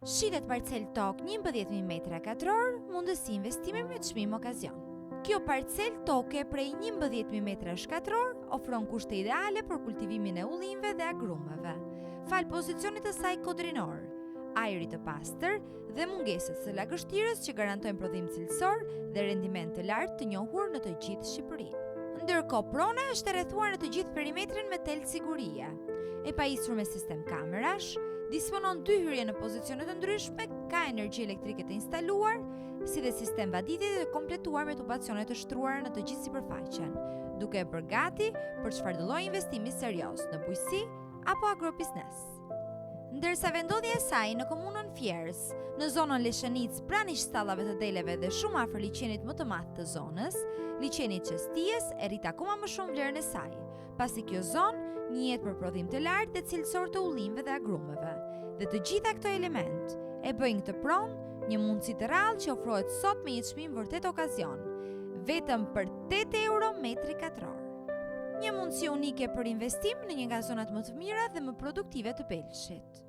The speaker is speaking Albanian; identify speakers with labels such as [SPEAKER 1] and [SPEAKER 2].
[SPEAKER 1] Shitet parcel tokë 11.000 m2, mundësi investimi me çmim okazion. Kjo parcel toke prej 11.000 m2 ofron kushte ideale për kultivimin e ullinjve dhe agrumeve, fal pozicionit të saj kodrinor, ajrit të pastër dhe mungesës së lagështirës që garantojnë prodhim cilësor dhe rendiment të lartë të njohur në të gjithë Shqipërinë. Ndërkohë prona është e rrethuar në të gjithë perimetrin me tel sigurie, e pajisur me sistem kamerash, disponon 2 hyrje në pozicione të ndryshme, ka energji elektrike të instaluar, si dhe sistem vaditje të kompletuar me tubacione të shtruara në të gjithë sipërfaqen, duke e bërë gati për çfarëdo lloj investimi serioz në bujqësi apo agrobiznes. Ndërsa vendodhja e saj në komunën Fierës, në zonën Leshenic pranë shtallave të deleve dhe shumë afër liçenit më të madh të zonës, liçeni i Çestijes e rrit akoma më shumë vlerën e saj, pasi kjo zonë njihet për prodhim të lartë dhe cilësor të ullinjve dhe agrumeve. Dhe të gjitha këto element e bëjnë këtë pronë një mundësi të rrallë që ofrohet sot me një çmim vërtet okazion, vetëm për 8 euro metri katror. Një mundësi unike për investim në një nga zonat më të mira dhe më produktive të Belshit.